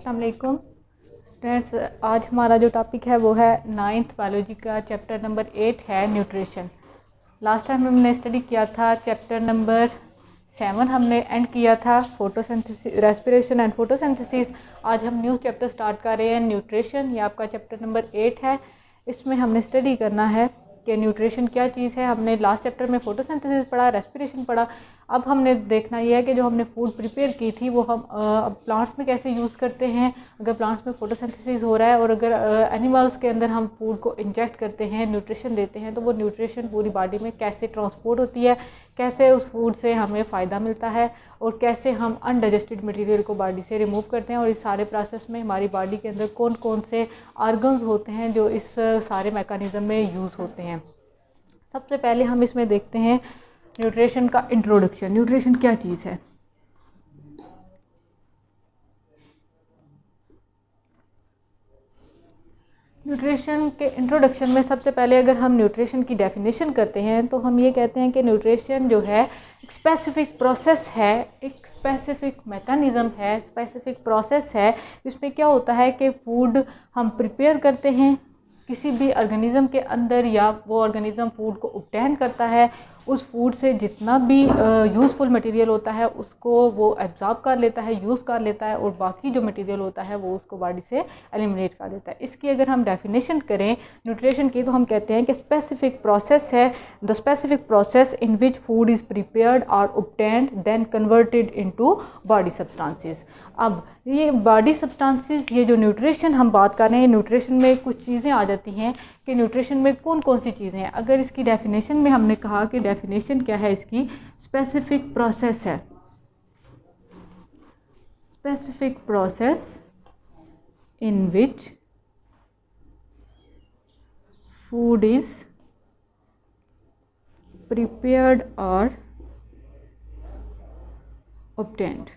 अस्सलाम वालेकुम स्टूडेंट्स। आज हमारा जो टॉपिक है वो है 9th बायोलॉजी का चैप्टर नंबर 8 है न्यूट्रिशन। लास्ट टाइम हमने स्टडी किया था चैप्टर नंबर 7, हमने एंड किया था फोटोसिंथेसिस, रेस्पिरेशन एंड फोटोसिंथेसिस। आज हम न्यू चैप्टर स्टार्ट कर रहे हैं न्यूट्रिशन। ये आपका चैप्टर नंबर 8 है। इसमें हमने स्टडी करना है कि न्यूट्रिशन क्या चीज़ है। हमने लास्ट चैप्टर में फोटोसिंथेसिस पढ़ा, रेस्पिरेशन पढ़ा। अब हमने देखना यह है कि जो हमने फूड प्रिपेयर की थी वो हम प्लांट्स में कैसे यूज़ करते हैं। अगर प्लांट्स में फोटोसिंथेसिस हो रहा है और अगर एनिमल्स के अंदर हम फूड को इंजेक्ट करते हैं, न्यूट्रिशन देते हैं, तो वो न्यूट्रिशन पूरी बॉडी में कैसे ट्रांसपोर्ट होती है, कैसे उस फूड से हमें फ़ायदा मिलता है और कैसे हम अनडाइजेस्टेड मटेरियल को बॉडी से रिमूव करते हैं। और इस सारे प्रोसेस में हमारी बॉडी के अंदर कौन कौन से ऑर्गन्स होते हैं जो इस सारे मैकेनिज़्म में यूज़ होते हैं। सबसे पहले हम इसमें देखते हैं न्यूट्रिशन का इंट्रोडक्शन। न्यूट्रिशन क्या चीज़ है? न्यूट्रिशन के इंट्रोडक्शन में सबसे पहले अगर हम न्यूट्रिशन की डेफिनेशन करते हैं तो हम ये कहते हैं कि न्यूट्रिशन जो है एक स्पेसिफिक प्रोसेस है, एक स्पेसिफिक मैकेनिज़्म है, स्पेसिफिक प्रोसेस है। इसमें क्या होता है कि फूड हम प्रिपेयर करते हैं किसी भी ऑर्गेनिज़म के अंदर, या वो ऑर्गेनिज़म फूड को ऑब्टेन करता है। उस फूड से जितना भी यूज़फुल मटेरियल होता है उसको वो एब्जॉर्ब कर लेता है, यूज़ कर लेता है, और बाकी जो मटेरियल होता है वो उसको बॉडी से एलिमिनेट कर देता है। इसकी अगर हम डेफिनेशन करें न्यूट्रिशन की तो हम कहते हैं कि स्पेसिफिक प्रोसेस है, the specific process in which food is prepared और obtained then converted into body substances. अब ये बॉडी सब्सटेंसेस, ये जो न्यूट्रिशन हम बात कर रहे हैं, न्यूट्रिशन में कुछ चीज़ें आ जाती हैं कि न्यूट्रिशन में कौन कौन सी चीज़ें हैं। अगर इसकी डेफिनेशन में हमने कहा कि डेफिनेशन क्या है इसकी, स्पेसिफिक प्रोसेस है, specific process in which food is prepared और ऑब्टेन्ड।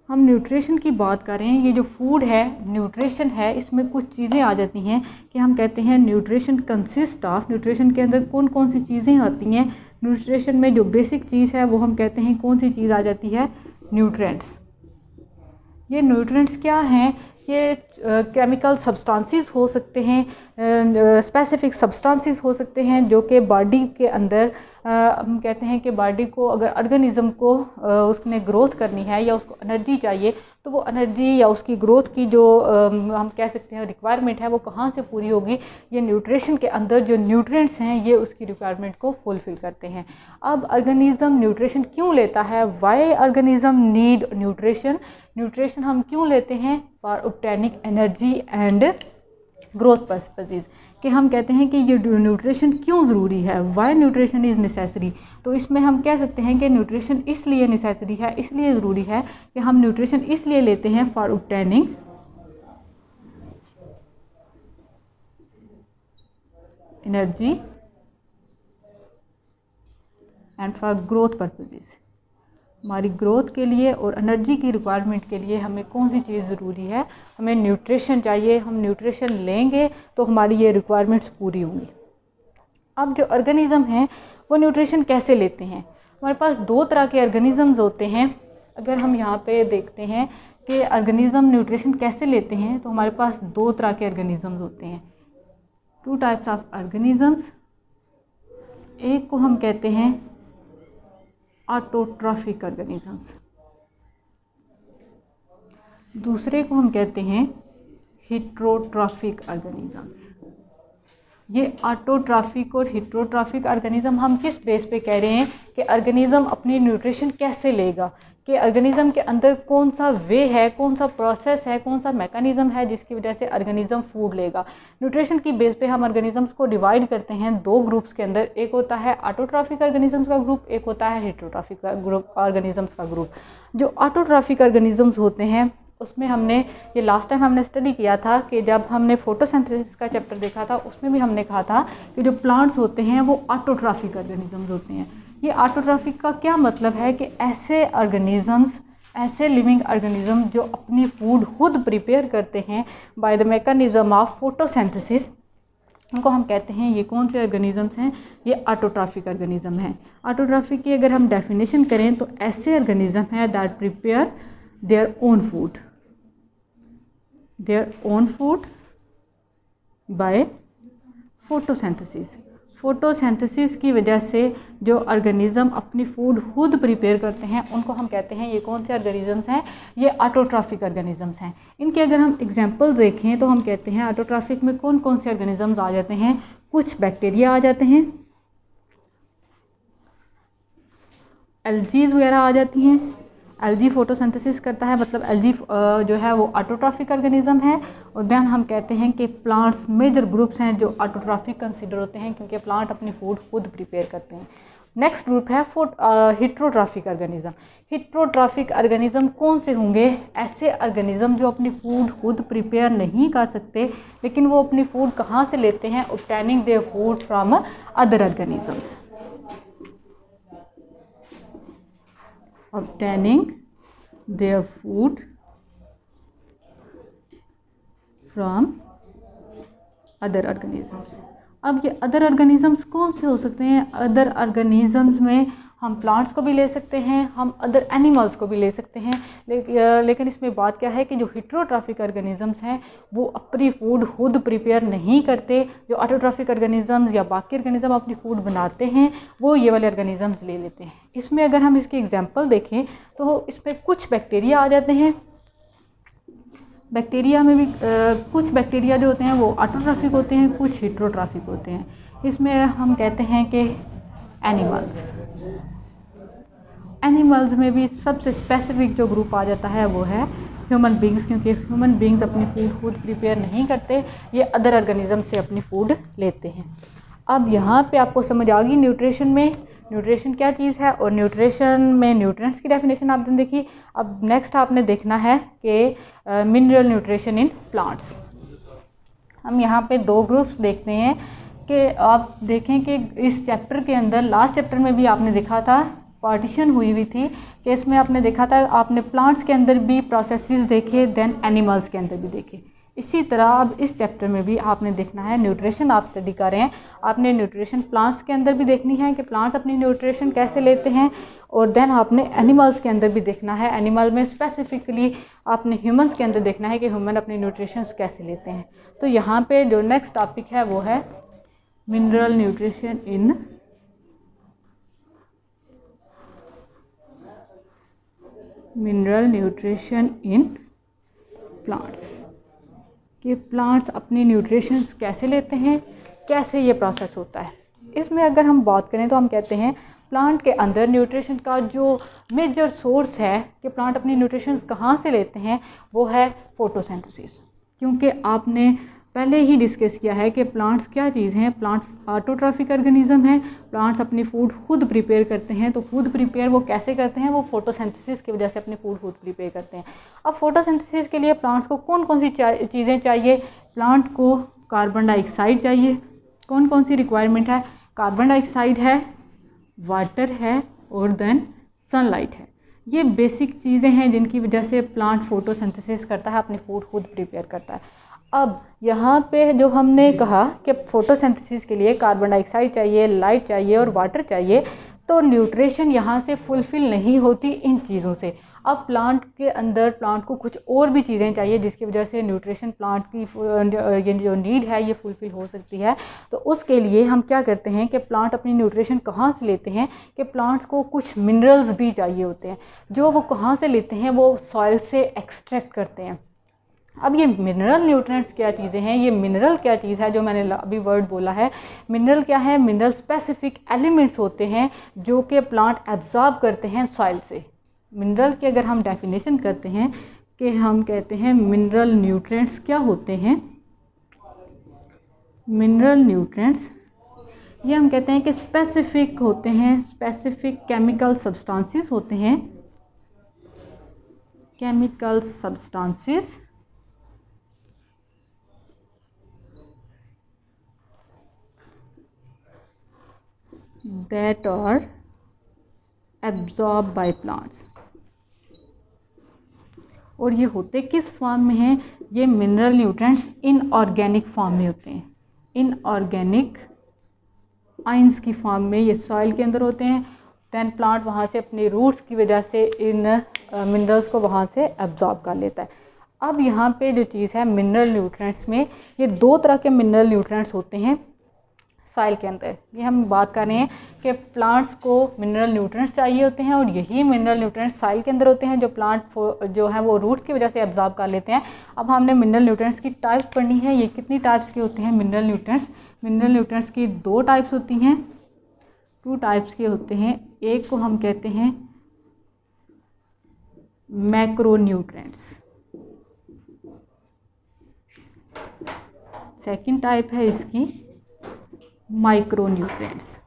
हम न्यूट्रिशन की बात कर रहे हैं। ये जो फूड है, न्यूट्रिशन है, इसमें कुछ चीज़ें आ जाती हैं कि हम कहते हैं न्यूट्रिशन कंसिस्ट ऑफ। न्यूट्रिशन के अंदर कौन कौन सी चीज़ें आती हैं? न्यूट्रिशन में जो बेसिक चीज़ है वो हम कहते हैं कौन सी चीज़ आ जाती है? न्यूट्रिएंट्स। ये न्यूट्रिएंट्स क्या हैं? ये केमिकल सब्सटेंसेस हो सकते हैं, स्पेसिफिक सब्सटेंसेस हो सकते हैं जो कि बॉडी के अंदर हम कहते हैं कि बॉडी को अगर ऑर्गेनिज़म को उसमें ग्रोथ करनी है या उसको एनर्जी चाहिए, तो वो एनर्जी या उसकी ग्रोथ की जो हम कह सकते हैं रिक्वायरमेंट है वो कहाँ से पूरी होगी? ये न्यूट्रिशन के अंदर जो न्यूट्रिएंट्स हैं ये उसकी रिक्वायरमेंट को फुलफ़िल करते हैं। अब ऑर्गेनिज़म न्यूट्रिशन क्यों लेता है? Why organism need nutrition? Nutrition हम क्यों लेते हैं? For obtaining energy and growth purposes. कि हम कहते हैं कि ये न्यूट्रिशन क्यों ज़रूरी है, वाई न्यूट्रिशन इज़ नेसेसरी। तो इसमें हम कह सकते हैं कि न्यूट्रिशन इसलिए नेसेसरी है, इसलिए ज़रूरी है कि हम न्यूट्रिशन इसलिए लेते हैं for obtaining energy and for growth purposes. हमारी ग्रोथ के लिए और एनर्जी की रिक्वायरमेंट के लिए हमें कौन सी चीज़ ज़रूरी है? हमें न्यूट्रिशन चाहिए। हम न्यूट्रिशन लेंगे तो हमारी ये रिक्वायरमेंट्स पूरी होंगी। अब जो ऑर्गेनिज़म हैं वो न्यूट्रिशन कैसे लेते हैं? हमारे पास दो तरह के ऑर्गेनिज़म्स होते हैं। अगर हम यहाँ पे देखते हैं कि ऑर्गेनिज़म न्यूट्रिशन कैसे लेते हैं, तो हमारे पास दो तरह के ऑर्गेनिज़म्स होते हैं, 2 टाइप्स ऑफ ऑर्गेनिज़म्स। एक को हम कहते हैं ऑटोट्रॉफिक ऑर्गेनिजम्स, दूसरे को हम कहते हैं हेट्रोट्रॉफिक ऑर्गेनिजम्स। ये ऑटोट्रॉफिक और हेट्रोट्रॉफिक ऑर्गेनिज्म हम किस बेस पे कह रहे हैं कि ऑर्गेनिज्म अपनी न्यूट्रिशन कैसे लेगा, कि ऑर्गेनिज्म के अंदर कौन सा वे है, कौन सा प्रोसेस है, कौन सा मैकेनिज्म है जिसकी वजह से ऑर्गेनिज्म फूड लेगा। न्यूट्रिशन की बेस पे हम ऑर्गेनिजम्स को डिवाइड करते हैं दो ग्रुप्स के अंदर। एक होता है ऑटोट्रॉफिक ऑर्गेनिजम्स का ग्रुप, एक होता है हेट्रोट्रॉफिक ग्रुप ऑर्गेनिजम्स का ग्रुप। जो ऑटोट्रॉफिक ऑर्गेनिजम्स होते हैं उसमें हमने ये लास्ट टाइम हमने स्टडी किया था कि जब हमने फोटोसिंथेसिस का चैप्टर देखा था उसमें भी हमने कहा था कि जो प्लांट्स होते हैं वो ऑटोट्रॉफिक ऑर्गेनिजम्स होते हैं। ये ऑटोट्रॉफिक का क्या मतलब है कि ऐसे ऑर्गेनिजम्स, ऐसे लिविंग ऑर्गेनिज्म जो अपनी फूड खुद प्रिपेयर करते हैं by the mechanism of photosynthesis, उनको हम कहते हैं ये कौन से ऑर्गेनिजम्स हैं? ये ऑटोट्रॉफिक ऑर्गेनिज्म हैं। ऑटोट्रॉफिक की अगर हम डेफिनेशन करें तो ऐसे ऑर्गेनिज्म हैं that prepare their own food by photosynthesis. Photosynthesis की वजह से जो ऑर्गेनिज्म अपनी फूड खुद प्रिपेयर करते हैं उनको हम कहते हैं, ये कौन से ऑर्गेनिजम्स हैं, ये ऑटोट्रॉफिक ऑर्गेनिजम्स हैं। इनके अगर हम एग्जांपल देखें तो हम कहते हैं ऑटोट्रॉफिक में कौन कौन से ऑर्गेनिजम्स आ जाते हैं। कुछ बैक्टीरिया आ जाते हैं, एल्गीज वगैरह आ जाती हैं। एल्गी फोटोसिंथेसिस करता है, मतलब एल्गी जो है वो ऑटोट्रॉफिक ऑर्गेनिज्म है। और देन हम कहते हैं कि प्लांट्स मेजर ग्रुप्स हैं जो ऑटोट्रॉफिक कंसीडर होते हैं, क्योंकि प्लांट अपनी फूड खुद प्रिपेयर करते हैं। नेक्स्ट ग्रुप है हिट्रोट्रॉफिक ऑर्गेनिज्म। हिट्रोट्रॉफिक ऑर्गेनिज्म कौन से होंगे? ऐसे ऑर्गेनिज्म जो अपनी फूड खुद प्रिपेयर नहीं कर सकते, लेकिन वो अपनी फूड कहाँ से लेते हैं? Obtaining their food from other organisms. obtaining their food from other organisms। अब ये अदर ऑर्गेनिजम्स कौन से हो सकते हैं? अदर ऑर्गेनिजम्स में हम प्लांट्स को भी ले सकते हैं, हम अदर एनिमल्स को भी ले सकते हैं। लेकिन इसमें बात क्या है कि जो हिट्रोट्रॉफिक ऑर्गेनिजम्स हैं वो अपनी फूड खुद प्रिपेयर नहीं करते। जो ऑटोट्रॉफिक ऑर्गेनिजम्स या बाकी ऑर्गेनिज्म अपनी फूड बनाते हैं वो ये वाले ऑर्गेनिजम्स ले लेते हैं। इसमें अगर हम इसकी एग्जांपल देखें तो इसमें कुछ बैक्टीरिया आ जाते हैं। बैक्टीरिया में भी कुछ बैक्टीरिया जो होते हैं वो ऑटोट्रॉफिक होते हैं, कुछ हिट्रोट्रॉफिक होते हैं। इसमें हम कहते हैं कि एनिमल्स में भी सबसे स्पेसिफिक जो ग्रुप आ जाता है वो है ह्यूमन बींग्स, क्योंकि ह्यूमन बींग्स अपनी फूड खुद प्रिपेयर नहीं करते, ये अदर ऑर्गेनिज्म से अपनी फूड लेते हैं। अब यहाँ पे आपको समझ आ गई न्यूट्रिशन में न्यूट्रिशन क्या चीज़ है, और न्यूट्रिशन में न्यूट्रिएंट्स की डेफिनेशन आपने देखी। अब नेक्स्ट आपने देखना है कि मिनरल न्यूट्रिशन इन प्लांट्स। हम यहाँ पे दो ग्रुप्स देखते हैं कि आप देखें कि इस चैप्टर के अंदर लास्ट चैप्टर में भी आपने देखा था, पार्टीशन हुई हुई थी कि इसमें आपने देखा था, आपने प्लांट्स के अंदर भी प्रोसेसेस देखे, देन एनिमल्स के अंदर भी देखे। इसी तरह अब इस चैप्टर में भी आपने देखना है, न्यूट्रिशन आप स्टडी कर रहे हैं, आपने न्यूट्रिशन प्लांट्स के अंदर भी देखनी है कि प्लांट्स अपनी न्यूट्रिशन कैसे लेते हैं, और देन आपने एनिमल्स के अंदर भी देखना है। एनिमल में स्पेसिफिकली आपने ह्यूमंस के अंदर देखना है कि ह्यूमन अपनी न्यूट्रिशन कैसे लेते हैं। तो यहाँ पे जो नेक्स्ट टॉपिक है वो है मिनरल न्यूट्रिशन इन प्लांट्स, कि प्लांट्स अपनी न्यूट्रिशंस कैसे लेते हैं, कैसे ये प्रोसेस होता है। इसमें अगर हम बात करें तो हम कहते हैं प्लांट के अंदर न्यूट्रिशन का जो मेजर सोर्स है कि प्लांट अपनी न्यूट्रिशंस कहाँ से लेते हैं वो है फोटोसिंथेसिस। क्योंकि आपने पहले ही डिस्कस किया है कि प्लांट्स क्या चीज़ हैं, प्लांट ऑटोट्रॉफिक ऑर्गेनिज्म है, प्लांट्स अपनी फूड खुद प्रिपेयर करते हैं। तो खुद प्रिपेयर वो कैसे करते हैं? वो फोटोसिंथेसिस की वजह से अपनी फूड खुद प्रिपेयर करते हैं। अब फोटोसिंथेसिस के लिए प्लांट्स को कौन कौन सी चीज़ें चाहिए? प्लांट को कार्बन डाइऑक्साइड चाहिए। कौन कौन सी रिक्वायरमेंट है? कार्बन डाइऑक्साइड है, वाटर है, और देन सनलाइट है। ये बेसिक चीज़ें हैं जिनकी वजह से प्लांट फोटोसिंथेसिस करता है, अपनी फूड खुद प्रिपेयर करता है। अब यहाँ पे जो हमने कहा कि फोटोसिंथेसिस के लिए कार्बन डाइऑक्साइड चाहिए, लाइट चाहिए और वाटर चाहिए, तो न्यूट्रिशन यहाँ से फुलफ़िल नहीं होती इन चीज़ों से। अब प्लांट के अंदर प्लांट को कुछ और भी चीज़ें चाहिए जिसकी वजह से न्यूट्रिशन प्लांट की ये जो नीड है ये फुलफ़िल हो सकती है। तो उसके लिए हम क्या करते हैं कि प्लांट अपनी न्यूट्रिशन कहाँ से लेते हैं कि प्लांट्स को कुछ मिनरल्स भी चाहिए होते हैं, जो वो कहाँ से लेते हैं? वो सॉइल से एक्सट्रैक्ट करते हैं। अब ये मिनरल न्यूट्रिएंट्स क्या चीज़ें हैं? ये मिनरल क्या चीज़ है जो मैंने अभी वर्ड बोला है? मिनरल क्या है? मिनरल स्पेसिफिक एलिमेंट्स होते हैं जो कि प्लांट एब्जॉर्ब करते हैं सॉइल से। मिनरल की अगर हम डेफिनेशन करते हैं कि हम कहते हैं मिनरल न्यूट्रिएंट्स क्या होते हैं? मिनरल न्यूट्रिएंट्स ये हम कहते हैं कि स्पेसिफिक होते हैं, स्पेसिफिक केमिकल सब्सटेंसेस होते हैं, chemical substances that are absorbed by plants। और ये होते किस फॉर्म में हैं? ये मिनरल न्यूट्रिएंट्स इनऑर्गेनिक फॉर्म में होते हैं, इनऑर्गेनिक आयंस की फॉर्म में ये सॉइल के अंदर होते हैं। दैन प्लांट वहाँ से अपने रूट्स की वजह से इन मिनरल्स को वहाँ से एब्जॉर्ब कर लेता है। अब यहाँ पे जो चीज़ है मिनरल न्यूट्रिएंट्स में, ये दो तरह के मिनरल न्यूट्रिएंट्स होते हैं सॉइल के अंदर। ये हम बात कर रहे हैं कि प्लांट्स को मिनरल न्यूट्रिएंट्स चाहिए होते हैं और यही मिनरल न्यूट्रिएंट्स सॉइल के अंदर होते हैं जो प्लांट जो है वो रूट्स की वजह से एब्जॉर्ब कर लेते हैं। अब हमने मिनरल न्यूट्रिएंट्स की टाइप पढ़नी है। ये कितनी टाइप्स के होते हैं मिनरल न्यूट्रिएंट्स? मिनरल न्यूट्रिएंट्स की दो टाइप्स होती हैं, 2 टाइप्स के होते हैं। एक को हम कहते हैं मैक्रो न्यूट्रिएंट्स, सेकंड टाइप है इसकी माइक्रो न्यूट्रिएंट्स।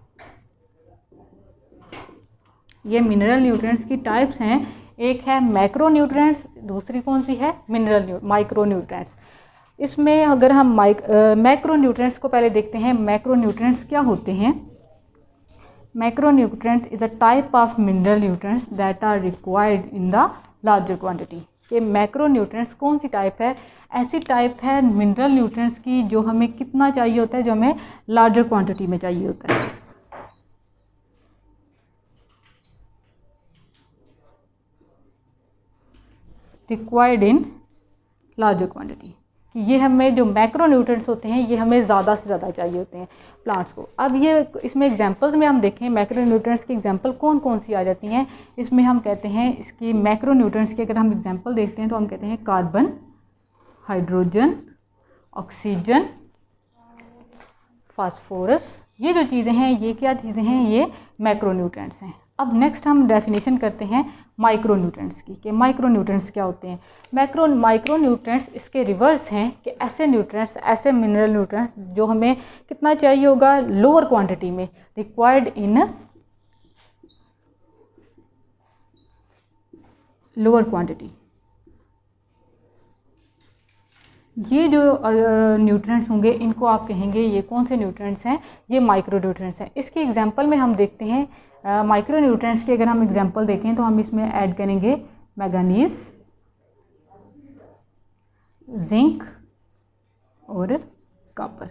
ये मिनरल न्यूट्रिएंट्स की टाइप्स हैं, एक है मैक्रो न्यूट्रिएंट्स, दूसरी कौन सी है माइक्रो न्यूट्रिएंट्स। इसमें अगर हम मैक्रो न्यूट्रिएंट्स को पहले देखते हैं, मैक्रो न्यूट्रिएंट्स क्या होते हैं? Macro nutrients is a type of mineral nutrients that are required in the larger quantity. कि मैक्रो न्यूट्रिएंट्स कौन सी टाइप है? ऐसी टाइप है मिनरल न्यूट्रिएंट्स की जो हमें कितना चाहिए होता है, जो हमें लार्जर क्वांटिटी में चाहिए होता है। रिक्वायर्ड इन लार्जर क्वांटिटी, कि ये हमें जो मैक्रो न्यूट्रिएंट्स होते हैं ये हमें ज़्यादा से ज़्यादा चाहिए होते हैं प्लांट्स को। अब ये इसमें एग्जांपल्स में हम देखें मैक्रो न्यूट्रिएंट्स की एग्जांपल कौन कौन सी आ जाती हैं। इसमें हम कहते हैं इसकी मैक्रो न्यूट्रिएंट्स की अगर हम एग्जांपल देखते हैं तो हम कहते हैं कार्बन, हाइड्रोजन, ऑक्सीजन, फास्फोरस। ये जो चीज़ें हैं ये क्या चीज़ें हैं? ये मैक्रो न्यूट्रिएंट्स हैं। अब नेक्स्ट हम डेफिनेशन करते हैं माइक्रो न्यूट्रिएंट्स की, कि माइक्रो न्यूट्रिएंट्स क्या होते हैं। माइक्रो न्यूट्रिएंट्स इसके रिवर्स हैं कि ऐसे न्यूट्रिएंट्स, ऐसे मिनरल न्यूट्रिएंट्स जो हमें कितना चाहिए होगा? लोअर क्वांटिटी में, रिक्वायर्ड इन लोअर क्वांटिटी। ये जो न्यूट्रिएंट्स होंगे इनको आप कहेंगे ये कौन से न्यूट्रिएंट्स हैं? ये माइक्रो न्यूट्रिएंट्स हैं। इसकी एग्जांपल में हम देखते हैं माइक्रो न्यूट्रिएंट्स की अगर हम एग्जांपल देखें तो हम इसमें ऐड करेंगे मैंगनीज, जिंक और कॉपर।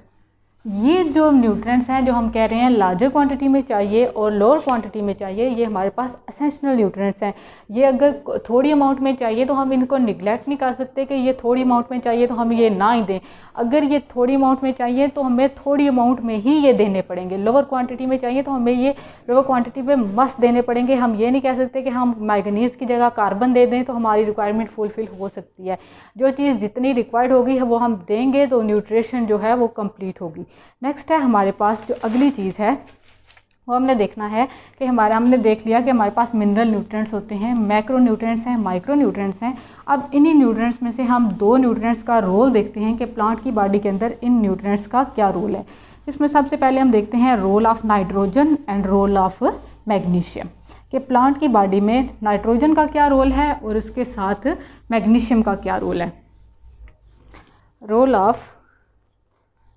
ये जो न्यूट्रिएंट्स हैं जो हम कह रहे हैं लार्जर क्वांटिटी में चाहिए और लोअर क्वांटिटी में चाहिए, ये हमारे पास एसेंशियल न्यूट्रिएंट्स हैं। ये अगर थोड़ी अमाउंट में चाहिए तो हम इनको निगलेक्ट नहीं कर सकते कि ये थोड़ी अमाउंट में चाहिए तो हम ये ना ही दें। अगर ये थोड़ी अमाउंट में चाहिए तो हमें थोड़ी अमाउंट में ही ये देने पड़ेंगे। लोअर क्वांटिटी में चाहिए तो हमें ये लोअर क्वांटिटी में मस्ट देने पड़ेंगे। हम ये नहीं कह सकते कि हम मैंगनीज़ की जगह कार्बन दे दें तो हमारी रिक्वायरमेंट फुलफिल हो सकती है। जो चीज़ जितनी रिक्वायर्ड होगी वो हम देंगे तो न्यूट्रिशन जो है वो कंप्लीट होगी। नेक्स्ट है हमारे पास जो अगली चीज़ है वो हमने देखना है कि हमने देख लिया कि हमारे पास मिनरल न्यूट्रिएंट्स होते हैं, मैक्रो न्यूट्रिएंट्स हैं, माइक्रो न्यूट्रिएंट्स हैं। अब इन्हीं न्यूट्रिएंट्स में से हम 2 न्यूट्रिएंट्स का रोल देखते हैं कि प्लांट की बॉडी के अंदर इन न्यूट्रिएंट्स का क्या रोल है। इसमें सबसे पहले हम देखते हैं role of nitrogen and role of magnesium, कि प्लांट की बॉडी में नाइट्रोजन का क्या रोल है और उसके साथ मैग्नीशियम का क्या रोल है। Role of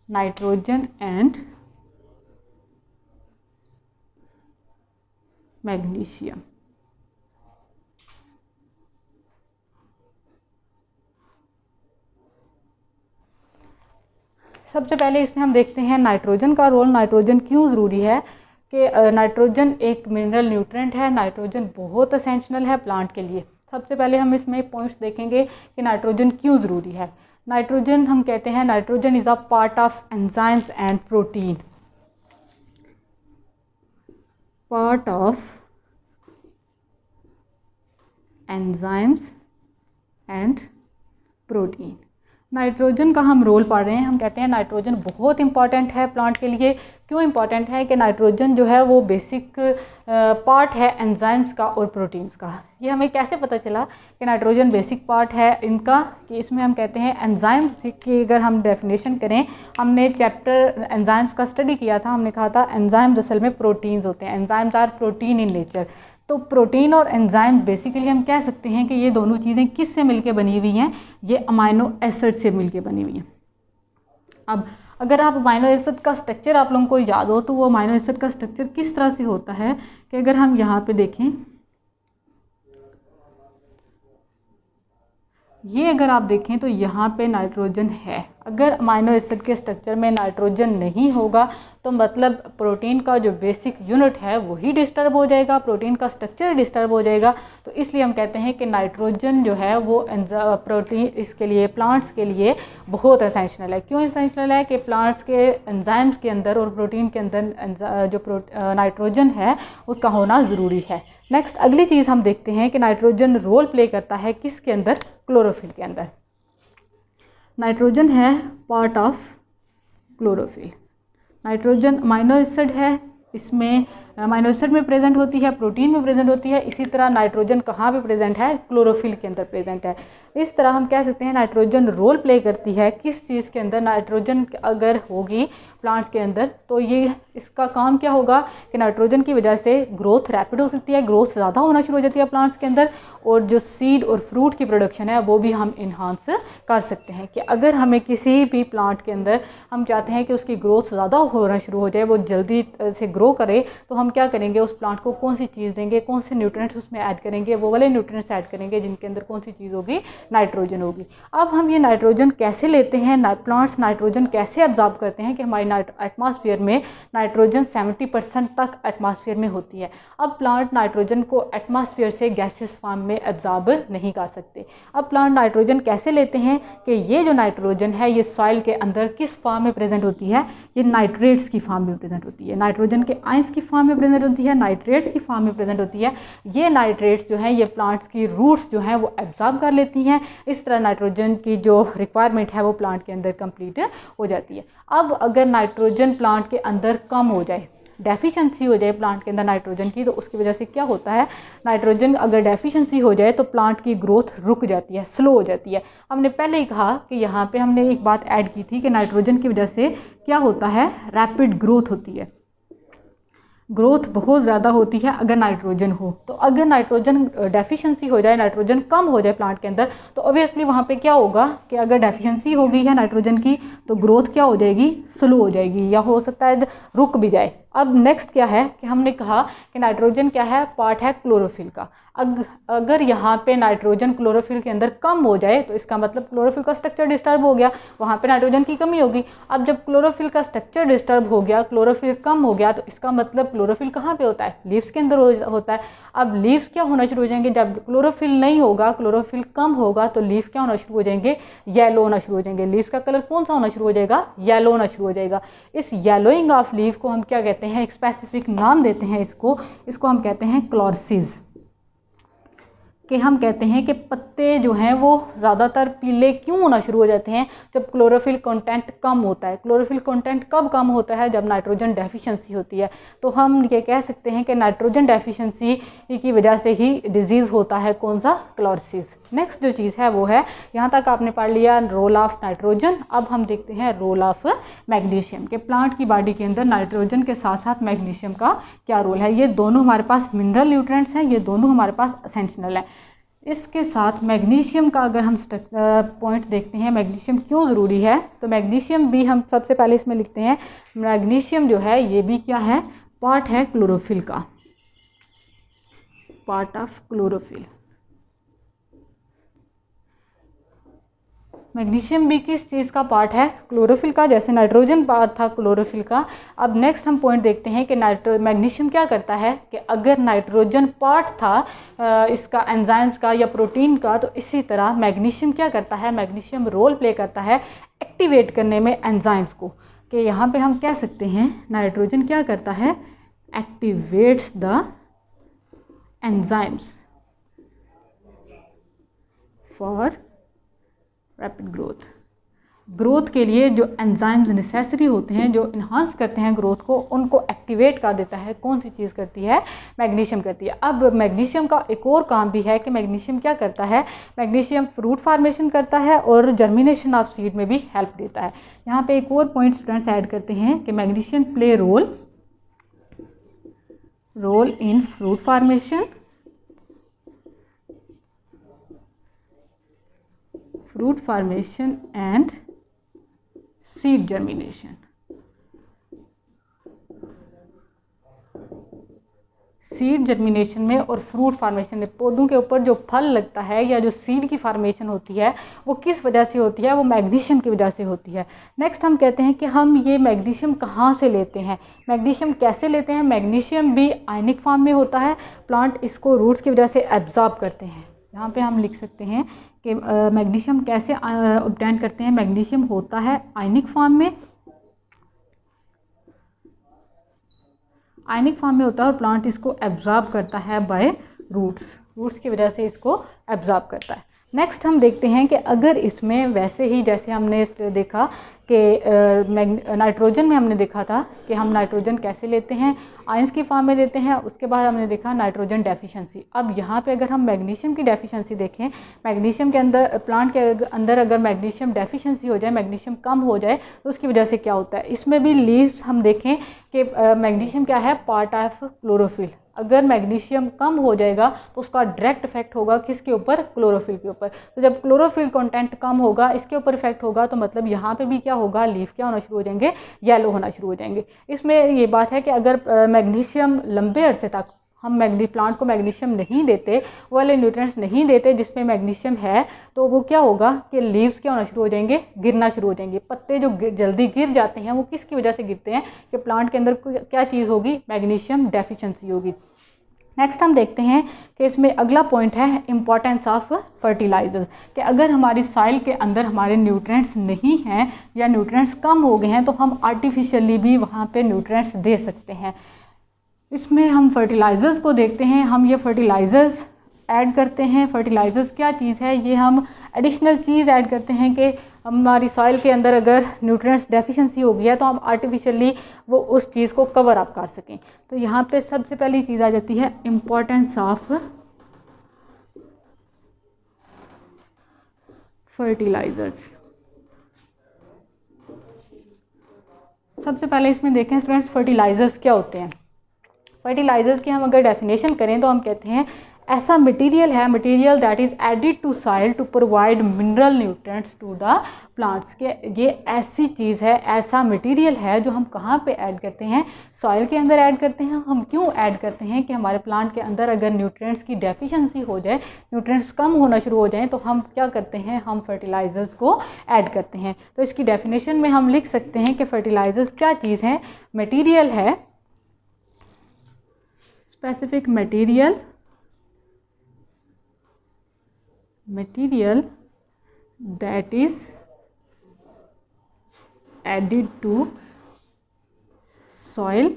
nitrogen and magnesium. सबसे पहले इसमें हम देखते हैं नाइट्रोजन का रोल। नाइट्रोजन क्यों ज़रूरी है? कि नाइट्रोजन एक मिनरल न्यूट्रिएंट है, नाइट्रोजन बहुत एसेंशियल है प्लांट के लिए। सबसे पहले हम इसमें पॉइंट्स देखेंगे कि नाइट्रोजन क्यों ज़रूरी है। नाइट्रोजन हम कहते हैं nitrogen is a part of enzymes and protein, part of enzymes and protein. Nitrogen का हम रोल पढ़ रहे हैं। हम कहते हैं नाइट्रोजन बहुत इंपॉर्टेंट है प्लांट के लिए। क्यों इंपॉर्टेंट है? कि नाइट्रोजन जो है वो बेसिक पार्ट है एंजाइम्स का और प्रोटीन्स का। ये हमें कैसे पता चला कि नाइट्रोजन बेसिक पार्ट है इनका? कि इसमें हम कहते हैं एंजाइम्स की अगर हम डेफिनेशन करें, हमने चैप्टर एंजाइम्स का स्टडी किया था, हमने कहा था एंजाइम्स असल में प्रोटीन्स होते हैं। Enzymes are protein in nature. तो प्रोटीन और एंजाइम बेसिकली हम कह सकते हैं कि ये दोनों चीज़ें किस से मिलके बनी हुई हैं? ये अमाइनो एसिड से मिलके बनी हुई हैं। अब अगर आप अमाइनो एसिड का स्ट्रक्चर आप लोगों को याद हो तो वो अमाइनो एसिड का स्ट्रक्चर किस तरह से होता है कि अगर हम यहाँ पे देखें, ये अगर आप देखें तो यहाँ पे नाइट्रोजन है। अगर अमाइनो एसिड के स्ट्रक्चर में नाइट्रोजन नहीं होगा तो मतलब प्रोटीन का जो बेसिक यूनिट है वही डिस्टर्ब हो जाएगा, प्रोटीन का स्ट्रक्चर डिस्टर्ब हो जाएगा। तो इसलिए हम कहते हैं कि नाइट्रोजन जो है वो प्रोटीन इसके लिए, प्लांट्स के लिए बहुत एसेंशियल है। क्यों एसेंशियल है? कि प्लांट्स के एंजाइम्स के अंदर और प्रोटीन के अंदर जो नाइट्रोजन है उसका होना ज़रूरी है। नेक्स्ट अगली चीज़ हम देखते हैं कि नाइट्रोजन रोल प्ले करता है किसके अंदर? क्लोरोफिल के अंदर। नाइट्रोजन है part of chlorophyll. Nitrogen amino acid है, इसमें अमाइनो एसिड में प्रेजेंट होती है, प्रोटीन में प्रेजेंट होती है। इसी तरह नाइट्रोजन कहाँ पे प्रेजेंट है? क्लोरोफिल के अंदर प्रेजेंट है। इस तरह हम कह सकते हैं नाइट्रोजन रोल प्ले करती है किस चीज़ के अंदर? नाइट्रोजन अगर होगी प्लांट्स के अंदर तो ये इसका काम क्या होगा कि नाइट्रोजन की वजह से ग्रोथ रैपिड हो सकती है, ग्रोथ ज़्यादा होना शुरू हो जाती है प्लांट्स के अंदर, और जो सीड और फ्रूट की प्रोडक्शन है वो भी हम इन्हांस कर सकते हैं। कि अगर हमें किसी भी प्लांट के अंदर हम चाहते हैं कि उसकी ग्रोथ ज़्यादा होना शुरू हो जाए, वो जल्दी से ग्रो करे, तो हम क्या करेंगे? उस प्लांट को कौन सी चीज़ देंगे, कौन से न्यूट्रिएंट्स उसमें ऐड करेंगे? वो वाले न्यूट्रिएंट्स ऐड करेंगे जिनके अंदर कौन सी चीज़ होगी? नाइट्रोजन होगी। अब हम ये नाइट्रोजन कैसे लेते हैं, प्लांट्स नाइट्रोजन कैसे एब्जॉर्ब करते हैं? कि हमारी एटमॉस्फेयर में नाइट्रोजन 70% तक एटमॉस्फेयर में होती है। अब प्लांट नाइट्रोजन को एटमॉस्फेयर से गैसेस फॉर्म में एब्जॉर्ब नहीं कर सकते। अब प्लांट नाइट्रोजन कैसे लेते हैं? कि ये जो नाइट्रोजन है ये सॉइल के अंदर किस फॉर्म में प्रेजेंट होती है? ये नाइट्रेट्स की फॉर्म में प्रेजेंट होती है, नाइट्रोजन के आयंस की फॉर्म में प्रेजेंट होती है, नाइट्रेट्स की फॉर्म में प्रेजेंट होती है। ये नाइट्रेट्स जो हैं ये प्लांट्स की रूट्स जो हैं वो एब्जॉर्ब कर लेती हैं। इस तरह नाइट्रोजन की जो रिक्वायरमेंट है वो प्लांट के अंदर कंप्लीट हो जाती है। अब अगर नाइट्रोजन प्लांट के अंदर कम हो जाए, डेफिशिएंसी हो जाए प्लांट के अंदर नाइट्रोजन की, तो उसकी वजह से क्या होता है? नाइट्रोजन अगर डेफिशिएंसी हो जाए तो प्लांट की ग्रोथ रुक जाती है, स्लो हो जाती है। हमने पहले ही कहा कि यहाँ पे हमने एक बात ऐड की थी कि नाइट्रोजन की वजह से क्या होता है? रैपिड ग्रोथ होती है, ग्रोथ बहुत ज़्यादा होती है अगर नाइट्रोजन हो। तो अगर नाइट्रोजन डेफिशिएंसी हो जाए, नाइट्रोजन कम हो जाए प्लांट के अंदर, तो ऑब्वियसली वहाँ पे क्या होगा कि अगर डेफिशिएंसी हो गई है नाइट्रोजन की तो ग्रोथ क्या हो जाएगी? स्लो हो जाएगी, या हो सकता है रुक भी जाए। अब नेक्स्ट क्या है कि हमने कहा कि नाइट्रोजन क्या है? पार्ट है क्लोरोफिल का। अगर यहाँ पे नाइट्रोजन क्लोरोफिल के अंदर कम हो जाए तो इसका मतलब क्लोरोफिल का स्ट्रक्चर डिस्टर्ब हो गया, वहाँ पे नाइट्रोजन की कमी होगी। अब जब क्लोरोफिल का स्ट्रक्चर डिस्टर्ब हो गया, क्लोरोफिल कम हो गया, तो इसका मतलब क्लोरोफिल कहाँ पे होता है? लीव्स के अंदर होता है। अब लीव्स क्या होना शुरू हो जाएंगे? जब क्लोरोफिल नहीं होगा, क्लोरोफिल कम होगा, तो लीफ क्या होना शुरू हो जाएंगे? येलो होना शुरू हो जाएंगे। लीव्स का कलर कौन सा होना शुरू हो जाएगा? येलो होना शुरू हो जाएगा। इस येलोइंग ऑफ लीफ को हम क्या कहते हैं? एक स्पेसिफिक नाम देते हैं इसको हम कहते हैं क्लोरसिस। कि हम कहते हैं कि पत्ते जो हैं वो ज़्यादातर पीले क्यों होना शुरू हो जाते हैं? जब क्लोरोफिल कंटेंट कम होता है। क्लोरोफिल कंटेंट कब कम होता है? जब नाइट्रोजन डेफिशिएंसी होती है। तो हम ये कह सकते हैं कि नाइट्रोजन डेफिशिएंसी की वजह से ही डिजीज़ होता है कौन सा? क्लोरसिस। नेक्स्ट जो चीज़ है वो है, यहाँ तक आपने पढ़ लिया रोल ऑफ नाइट्रोजन। अब हम देखते हैं रोल ऑफ मैग्नीशियम के। प्लांट की बॉडी के अंदर नाइट्रोजन के साथ साथ मैग्नीशियम का क्या रोल है? ये दोनों हमारे पास मिनरल न्यूट्रिएंट्स हैं, ये दोनों हमारे पास एसेंशियल है। इसके साथ मैग्नीशियम का अगर हम पॉइंट देखते हैं, मैग्नीशियम क्यों ज़रूरी है, तो मैग्नीशियम भी हम सबसे पहले इसमें लिखते हैं, मैग्नीशियम जो है ये भी क्या है? पार्ट है क्लोरोफिल का, पार्ट ऑफ क्लोरोफिल। मैग्नीशियम भी किस चीज़ का पार्ट है? क्लोरोफिल का, जैसे नाइट्रोजन पार्ट था क्लोरोफिल का। अब नेक्स्ट हम पॉइंट देखते हैं कि मैग्नीशियम क्या करता है कि अगर नाइट्रोजन पार्ट था इसका एंजाइम्स का या प्रोटीन का, तो इसी तरह मैग्नीशियम क्या करता है? मैग्नीशियम रोल प्ले करता है एक्टिवेट करने में एंजाइम्स को। कि यहाँ पे हम कह सकते हैं नाइट्रोजन क्या करता है? Activates the enzymes for rapid growth के लिए जो एंजाइम्स नेसेसरी होते हैं, जो इन्हांस करते हैं ग्रोथ को, उनको एक्टिवेट कर देता है। कौन सी चीज़ करती है? मैग्नीशियम करती है। अब मैग्नीशियम का एक और काम भी है कि मैग्नीशियम क्या करता है? मैग्नीशियम फ्रूट फार्मेशन करता है और जर्मिनेशन ऑफ सीड में भी हेल्प देता है। यहाँ पे एक और पॉइंट स्टूडेंट्स ऐड करते हैं कि magnesium play role in fruit formation and seed germination. Seed germination में और फ्रूट फार्मेशन में, पौधों के ऊपर जो फल लगता है या जो सीड की फार्मेशन होती है वो किस वजह से होती है, वो मैग्नीशियम की वजह से होती है। नेक्स्ट हम कहते हैं कि हम ये मैग्नीशियम कहाँ से लेते हैं, मैग्नीशियम कैसे लेते हैं। मैग्नीशियम भी आयनिक फॉर्म में होता है, प्लांट इसको रूट्स की वजह से एब्जॉर्ब करते हैं। यहाँ पे हम लिख सकते हैं कि मैग्नीशियम कैसे ऑब्टेन करते हैं। मैग्नीशियम होता है आयनिक फॉर्म में, आयनिक फॉर्म में होता है और प्लांट इसको एब्जॉर्ब करता है बाय रूट्स की वजह से इसको एब्जॉर्ब करता है। नेक्स्ट हम देखते हैं कि अगर इसमें वैसे ही जैसे हमने देखा कि नाइट्रोजन में हमने देखा था कि हम नाइट्रोजन कैसे लेते हैं, आयंस की फॉर्म में लेते हैं। उसके बाद हमने देखा नाइट्रोजन डेफिशिएंसी। अब यहाँ पे अगर हम मैग्नीशियम की डेफिशिएंसी देखें, मैग्नीशियम के अंदर, प्लांट के अंदर अगर मैग्नीशियम डेफिशिएंसी हो जाए, मैग्नीशियम कम हो जाए तो उसकी वजह से क्या होता है। इसमें भी लीव्स हम देखें कि मैग्नीशियम क्या है, पार्ट ऑफ क्लोरोफिल। अगर मैग्नीशियम कम हो जाएगा तो उसका डायरेक्ट इफेक्ट होगा किसके ऊपर, क्लोरोफिल के ऊपर। तो जब क्लोरोफिल कंटेंट कम होगा, इसके ऊपर इफेक्ट होगा, तो मतलब यहाँ पे भी क्या होगा, लीफ क्या होना शुरू हो जाएंगे, येलो होना शुरू हो जाएंगे। इसमें ये बात है कि अगर मैग्नीशियम लंबे अरसे तक हम प्लांट को मैग्नीशियम नहीं देते, वो वाले न्यूट्रिएंट्स नहीं देते जिसमें मैग्नीशियम है, तो वो क्या होगा कि लीव्स क्या होना शुरू हो जाएंगे, गिरना शुरू हो जाएंगे। पत्ते जो जल्दी गिर जाते हैं वो किसकी वजह से गिरते हैं कि प्लांट के अंदर क्या चीज़ होगी, मैग्नीशियम डेफिशिएंसी होगी। नेक्स्ट हम देखते हैं कि इसमें अगला पॉइंट है इम्पॉर्टेंस ऑफ फर्टिलाइजर्स, कि अगर हमारी सॉइल के अंदर हमारे न्यूट्रिएंट्स नहीं हैं या न्यूट्रिएंट्स कम हो गए हैं तो हम आर्टिफिशियली भी वहाँ पे न्यूट्रिएंट्स दे सकते हैं। इसमें हम फर्टिलाइज़र्स को देखते हैं। हम ये फर्टिलाइज़र्स ऐड करते हैं। फर्टिलाइज़र्स क्या चीज़ है, ये हम एडिशनल चीज़ ऐड करते हैं कि हमारी सॉइल के अंदर अगर न्यूट्रिएंट्स डेफिशिएंसी हो गई है तो हम आर्टिफिशियली वो उस चीज़ को कवर अप कर सकें। तो यहाँ पे सबसे पहली चीज़ आ जाती है इम्पॉर्टेंस ऑफ फर्टिलाइज़र्स। सबसे पहले इसमें देखें स्टूडेंट्स, फर्टिलाइज़र्स क्या होते हैं। फर्टिलाइज़र्स की हम अगर डेफिनेशन करें तो हम कहते हैं ऐसा मटेरियल है, material that is added to soil to provide mineral nutrients to the plants. के ये ऐसी चीज़ है, ऐसा मटेरियल है जो हम कहाँ पे ऐड करते हैं, सॉइल के अंदर ऐड करते हैं। हम क्यों ऐड करते हैं कि हमारे प्लांट के अंदर अगर न्यूट्रिएंट्स की डेफिशिएंसी हो जाए, न्यूट्रिएंट्स कम होना शुरू हो जाए, तो हम क्या करते हैं, हम फर्टिलाइज़र्स को ऐड करते हैं। तो इसकी डेफिनेशन में हम लिख सकते हैं कि फर्टिलाइज़र्स क्या चीज़ है, मटीरियल है, specific material that is added to soil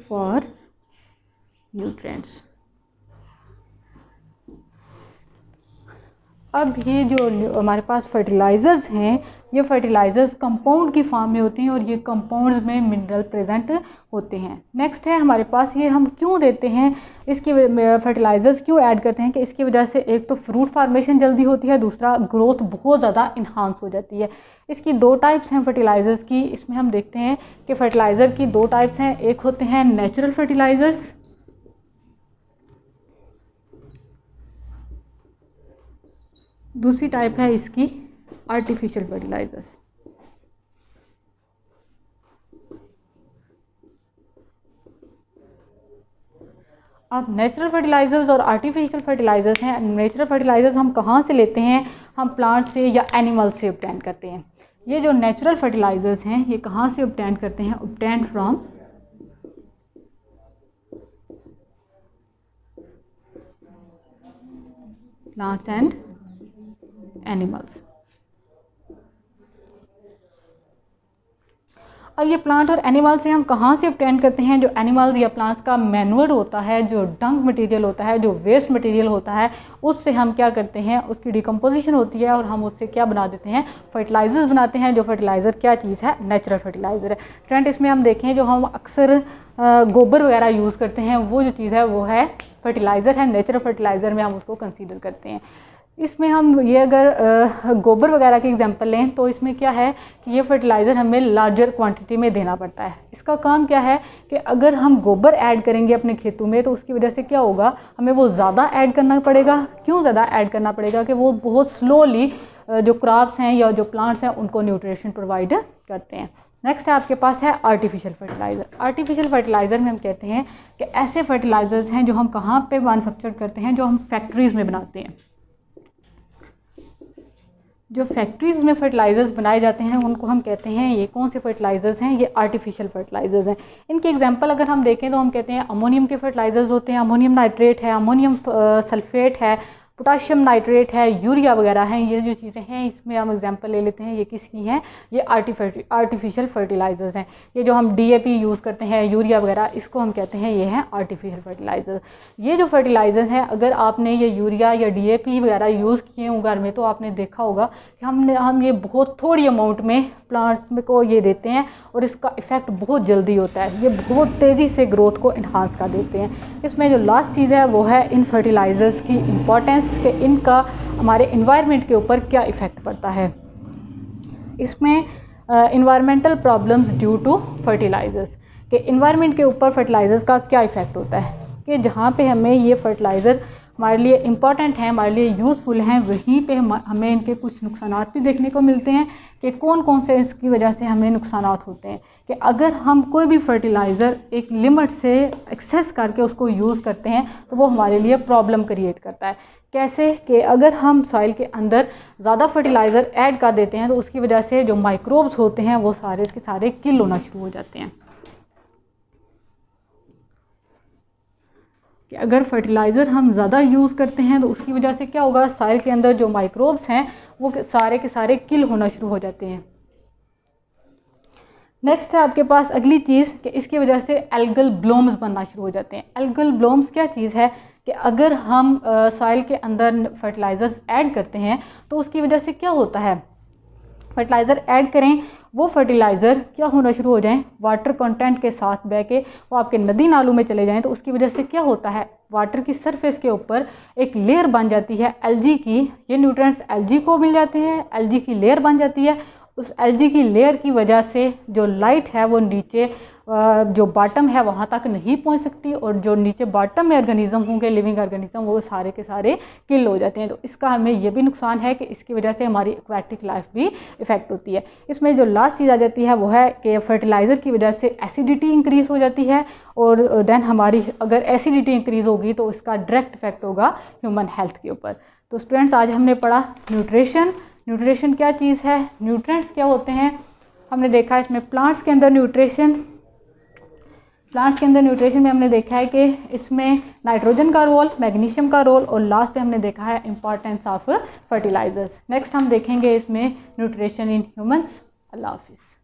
for nutrients। अब ये जो हमारे पास फर्टिलाइज़र्स हैं, ये फर्टिलाइज़र्स कंपाउंड की फॉर्म में होते हैं और ये कंपाउंड्स में मिनरल प्रेजेंट होते हैं। नेक्स्ट है हमारे पास, ये हम क्यों देते हैं, इसकी फर्टिलाइज़र्स क्यों ऐड करते हैं कि इसकी वजह से एक तो फ्रूट फार्मेशन जल्दी होती है, दूसरा ग्रोथ बहुत ज़्यादा इन्हांस हो जाती है। इसकी दो टाइप्स हैं फर्टिलाइज़र्स की। इसमें हम देखते हैं कि फर्टिलाइज़र की दो टाइप्स हैं, एक होते हैं नेचुरल फर्टिलाइज़र्स, दूसरी टाइप है इसकी आर्टिफिशियल फर्टिलाइज़र्स। अब नेचुरल फर्टिलाइज़र्स और आर्टिफिशियल फर्टिलाइज़र्स हैं। नेचुरल फर्टिलाइज़र्स हम कहाँ से लेते हैं, हम प्लांट से या एनिमल से ऑब्टेन करते हैं। ये जो नेचुरल फर्टिलाइज़र्स हैं ये कहाँ से ऑब्टेन करते हैं, obtain from plants and animals. अब ये प्लांट और एनिमल से हम कहाँ से ऑब्टेन करते हैं, जो एनिमल्स या प्लांट्स का मैन्योर होता है, जो डंग मटेरियल होता है, जो वेस्ट मटेरियल होता है, उससे हम क्या करते हैं, उसकी डिकम्पोजिशन होती है और हम उससे क्या बना देते हैं, फर्टिलाइज़र्स बनाते हैं। जो फर्टिलाइज़र क्या चीज़ है, नेचुरल फर्टिलाइज़र है। फ्रेंड इसमें हम देखें जो हम अक्सर गोबर वगैरह यूज़ करते हैं, वो जो चीज़ है वो है फर्टिलाइज़र है, नेचुरल फर्टिलाइज़र में हम उसको कंसीडर करते हैं। इसमें हम ये अगर गोबर वगैरह की एग्जांपल लें तो इसमें क्या है कि ये फर्टिलाइज़र हमें लार्जर क्वांटिटी में देना पड़ता है। इसका काम क्या है कि अगर हम गोबर ऐड करेंगे अपने खेतों में तो उसकी वजह से क्या होगा, हमें वो ज़्यादा ऐड करना पड़ेगा। क्यों ज़्यादा ऐड करना पड़ेगा कि वो बहुत स्लोली जो क्रॉप्स हैं या जो प्लांट्स हैं उनको न्यूट्रिशन प्रोवाइड करते हैं। नेक्स्ट है आपके पास है आर्टिफिशियल फर्टिलाइज़र। आर्टिफिशियल फर्टिलाइज़र में हम कहते हैं कि ऐसे फर्टिलाइज़र्स हैं जो हम कहाँ पे मैन्युफैक्चर करते हैं, जो हम फैक्ट्रीज़ में बनाते हैं। जो फैक्ट्रीज़ में फर्टिलाइज़र्स बनाए जाते हैं उनको हम कहते हैं, ये कौन से फर्टिलाइज़र्स हैं, ये आर्टिफिशियल फर्टिलाइज़र्स हैं। इनके एग्जांपल अगर हम देखें तो हम कहते हैं अमोनियम के फर्टिलाइज़र्स होते हैं, अमोनियम नाइट्रेट है, अमोनियम सल्फेट है, पोटाशियम नाइट्रेट है, यूरिया वगैरह हैं। ये जो चीज़ें हैं इसमें हम एग्जांपल ले लेते हैं, ये किसकी हैं, ये आर्टिफिशियल फर्टिलाइज़र्स हैं। ये जो हम DAP यूज़ करते हैं, यूरिया वगैरह, इसको हम कहते हैं ये हैं आर्टिफिशियल फर्टिलाइज़र। ये जो फर्टिलाइज़र हैं, अगर आपने ये यूरिया या DAP वगैरह यूज़ किए हों घर में तो आपने देखा होगा कि हम ये बहुत थोड़ी अमाउंट में प्लांट में को ये देते हैं और इसका इफ़ेक्ट बहुत जल्दी होता है। ये बहुत तेज़ी से ग्रोथ को इन्हांस कर देते हैं। इसमें जो लास्ट चीज़ है वो है इन फर्टिलाइज़र्स की इम्पॉर्टेंस, कि इनका हमारे इन्वायरमेंट के ऊपर क्या इफ़ेक्ट पड़ता है। इसमें environmental problems due to fertilizers, कि इन्वायरमेंट के ऊपर फर्टिलाइज़र्स का क्या इफ़ेक्ट होता है, कि जहाँ पे हमें ये फर्टिलाइज़र हमारे लिए इम्पॉर्टेंट हैं, हमारे लिए यूज़फुल हैं, वहीं पे हमें इनके कुछ नुकसानात भी देखने को मिलते हैं कि कौन कौन से इसकी वजह से हमें नुकसानात होते हैं। कि अगर हम कोई भी फर्टिलाइज़र एक लिमिट से एक्सेस करके उसको यूज़ करते हैं तो वो हमारे लिए प्रॉब्लम क्रिएट करता है। कैसे, कि अगर हम सॉइल के अंदर ज़्यादा फर्टिलाइज़र ऐड कर देते हैं तो उसकी वजह से जो माइक्रोब्स होते हैं वो सारे के सारे किल होना शुरू हो जाते हैं। कि अगर फर्टिलाइज़र हम ज़्यादा यूज़ करते हैं तो उसकी वजह से क्या होगा, सॉइल के अंदर जो माइक्रोब्स हैं वो सारे के सारे किल होना शुरू हो जाते हैं। नेक्स्ट है आपके पास अगली चीज़ कि इसकी वजह से एल्गल ब्लूम्स बनना शुरू हो जाते हैं। एल्गल ब्लूम्स क्या चीज़ है, कि अगर हम सॉइल के अंदर फर्टिलाइज़र्स ऐड करते हैं तो उसकी वजह से क्या होता है, फर्टिलाइज़र ऐड करें, वो फर्टिलाइज़र क्या होना शुरू हो जाएं, वाटर कंटेंट के साथ बह के वो आपके नदी नालों में चले जाएं, तो उसकी वजह से क्या होता है, वाटर की सरफेस के ऊपर एक लेयर बन जाती है एल्गी की। ये न्यूट्रिएंट्स एल्गी को मिल जाते हैं, एल्गी की लेयर बन जाती है। उस एल्गी की लेयर की वजह से जो लाइट है वो नीचे जो बॉटम है वहाँ तक नहीं पहुँच सकती, और जो नीचे बॉटम में ऑर्गेनिज्म होंगे, लिविंग ऑर्गेनिज्म, वो सारे के सारे किल हो जाते हैं। तो इसका हमें ये भी नुकसान है कि इसकी वजह से हमारी एक्वेटिक लाइफ भी इफ़ेक्ट होती है। इसमें जो लास्ट चीज़ आ जाती है वो है कि फर्टिलाइज़र की वजह से एसिडिटी इंक्रीज़ हो जाती है, और देन हमारी अगर एसिडिटी इंक्रीज़ होगी तो इसका डायरेक्ट इफेक्ट होगा ह्यूमन हेल्थ के ऊपर। तो स्टूडेंट्स, आज हमने पढ़ा न्यूट्रिशन। न्यूट्रिशन क्या चीज़ है, न्यूट्रिएंट्स क्या होते हैं, हमने देखा इसमें प्लांट्स के अंदर न्यूट्रिशन में हमने देखा है कि इसमें नाइट्रोजन का रोल, मैग्नीशियम का रोल, और लास्ट पे हमने देखा है इंपॉर्टेंस ऑफ फर्टिलाइजर्स। नेक्स्ट हम देखेंगे इसमें न्यूट्रिशन इन ह्यूमंस। अल्लाह हाफिज़।